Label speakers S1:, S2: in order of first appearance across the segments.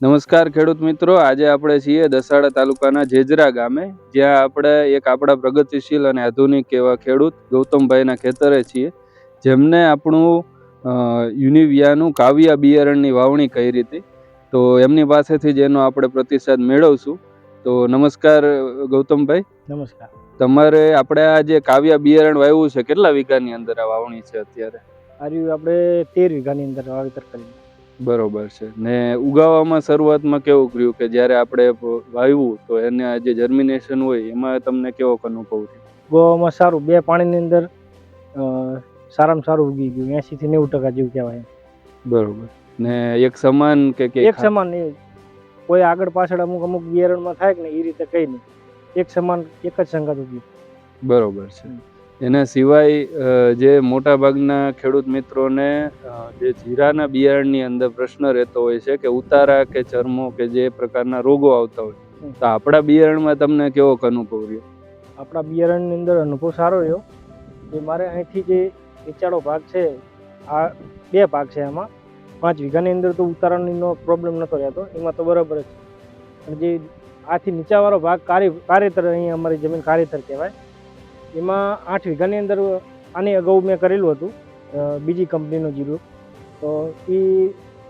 S1: નમસ્કાર ખેડૂત મિત્રો, આજે આપણે છીએ દસાડા તાલુકાના જેજરા ગામે, જ્યાં આપણે આપણા પ્રગતિશીલ અને આધુનિક એવા ખેડૂત ગૌતમભાઈના ખેતરે છીએ, જેમને આપણું યુનિવિયાનું કાવ્યા બિયારણની વાવણી કરી હતી. તો એમની પાસેથી જ એનો આપણે પ્રતિસાદ મેળવશું. તો નમસ્કાર ગૌતમભાઈ.
S2: નમસ્કાર.
S1: તમારે આપણે આ જે કાવ્યા બિયારણ વાવ્યું છે, કેટલા વીઘાની અંદર આ વાવણી છે અત્યારે?
S2: આ રહ્યું આપણે 13 વીઘાની અંદર વાવેતર કર્યું.
S1: બરોબર છે. ને ઉગાવવામાં શરૂઆતમાં કેવું કર્યું કે જ્યારે આપણે વાવ્યું તો એને જે જર્મિનેશન હોય એમાં તમને કેવો અનુભવ થયો?
S2: ઉગાવવામાં સારું, 2 પાણીની અંદર સારામાં સારું ઉગી ગયું, 80 થી 90% જેવું કહેવાય.
S1: બરોબર. ને એક સમાન કે
S2: એક સમાન નહીં, કોઈ આગળ પાછળ અમુક બિયારણમાં થાય કે ને એ રીતે કઈ નહીં, એક સમાન એક જ સંગાત ઉગ્યું.
S1: બરોબર છે. એના સિવાય જે મોટા ભાગના ખેડૂત મિત્રોને જે જીરાના બિયારણની અંદર પ્રશ્ન રહેતો હોય છે કે ઉતારા કે ચરમો કે જે પ્રકારના રોગો આવતા હોય, તો આપણા બિયારણમાં તમને કેવો અનુભવ રહ્યો?
S2: આપણા બિયારણની અંદર અનુભવ સારો રહ્યો. જે મારે અહીંથી જે નીચાળો ભાગ છે, આ 2 ભાગ છે, એમાં 5 વીઘાની અંદર તો ઉતારાનો પ્રોબ્લેમ નહોતો રહેતો, એમાં તો બરાબર જ છે. અને જે આથી નીચાવાળો ભાગ કારેતર, અહીં અમારી જમીન કારેતર કહેવાય, એમાં 8 વીઘાની અંદર આની અગાઉ મેં કરેલું હતું બીજી કંપનીનું જીરું, તો એ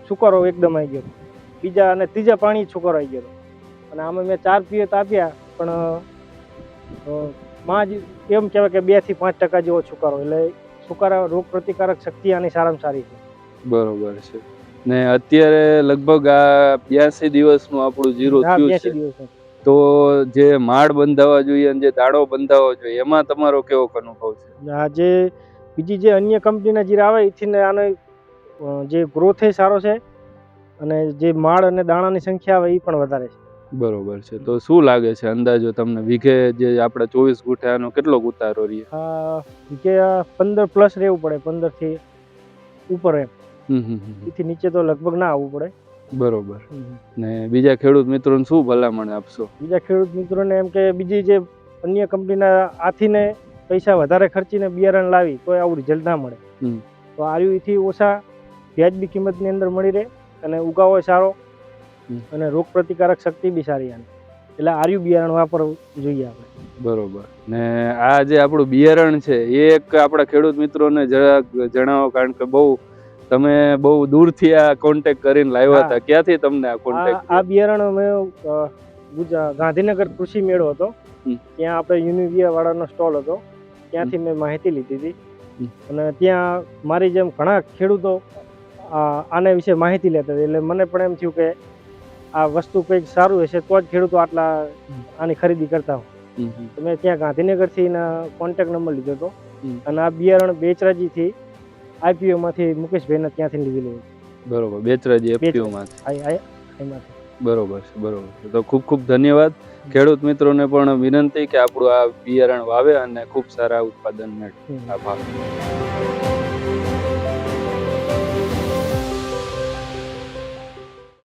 S2: સુકારો એકદમ આવી ગયો. બીજા અને ત્રીજા પાણી સુકારો આવી ગયો. અને આમાં મેં 4 પિયત આપ્યા, પણ માં જ એમ કહેવાય કે 2 થી 5% જેવો સુકારો. એટલે સુકારા રોગ પ્રતિકારક શક્તિ આની સારામાં સારી છે.
S1: બરોબર છે. ને અત્યારે લગભગ આ 82 દિવસનું આપણું જીરું થયું છે.
S2: 82 દિવસ.
S1: તો જે માળ બંધાવા જોઈએ અને જે દાડો બંધાવવો જોઈએ, એમાં તમારો કેવો અનુભવ છે?
S2: આ જે બીજી જે અન્ય કંપનીના જીરા આવે એથી આનો જે ગ્રોથ એ સારો છે, અને જે માળ અને દાણાની સંખ્યા આવે એ પણ વધારે છે.
S1: બરોબર છે. તો શું લાગે છે અંદાજો તમને, વીઘે જે આપણે 24 ગુંઠાનો કેટલો ઉતારો રહીએ?
S2: વીઘે 15 પ્લસ રહેવું પડે, 15 થી ઉપર એમ. એથી નીચે તો લગભગ ના આવવું પડે.
S1: બરોબર. ને બીજા ખેડૂત મિત્રોને શું ભલામણ આપશો?
S2: બીજા ખેડૂત મિત્રોને એમ કે બીજી જે અન્ય કંપનીના આથીને પૈસા વધારે ખર્ચીને બિયારણ લાવી તો આવું રિઝલ્ટ ના મળે. તો આર્યુ એથી ઓછા વ્યાજબી કિંમતની અંદર મળી રહે, અને ઉગાવો સારો, અને રોગ પ્રતિકારક શક્તિ બી સારી આવે. એટલે આર્યુ બિયારણ વાપરવું જોઈએ આપણે.
S1: બરોબર. ને આ જે આપણું બિયારણ છે એ એક આપણા ખેડૂત મિત્રોને જણાવો, કારણ કે તમે બહુ દૂરથી આ કોન્ટેક્ટ કરીને લાવ્યા હતા. ક્યાંથી તમને આ કોન્ટેક્ટ?
S2: આ બિયારણ અમે ગાંધીનગર કૃષિ મેળો હતો, ત્યાં આપણે યુનિવિયા વાળાનો સ્ટોલ હતો, ત્યાંથી મેં માહિતી લીધી હતી. અને ત્યાં મારી જેમ ઘણા ખેડૂતો આના વિશે માહિતી લેતા હતા. એટલે મને પણ એમ થયું કે આ વસ્તુ કંઈક સારું હશે તો જ ખેડૂતો આની ખરીદી કરતા હોય. તો મેં ત્યાં ગાંધીનગરથી કોન્ટેક્ટ નંબર લીધો હતો, અને આ બિયારણ બેચરાજીથી IPO માંથી મુકેશભાઈને ત્યાંથી લીધેલું.
S1: બરોબર. બેચરાજી IPO માંથી. બરોબર છે. બરોબર છે. તો ખૂબ ખૂબ ધન્યવાદ. ખેડૂત મિત્રોને પણ વિનંતી કે આપણું આ બિયારણ વાવે અને ખૂબ સારા ઉત્પાદન મેળવે. આભાર.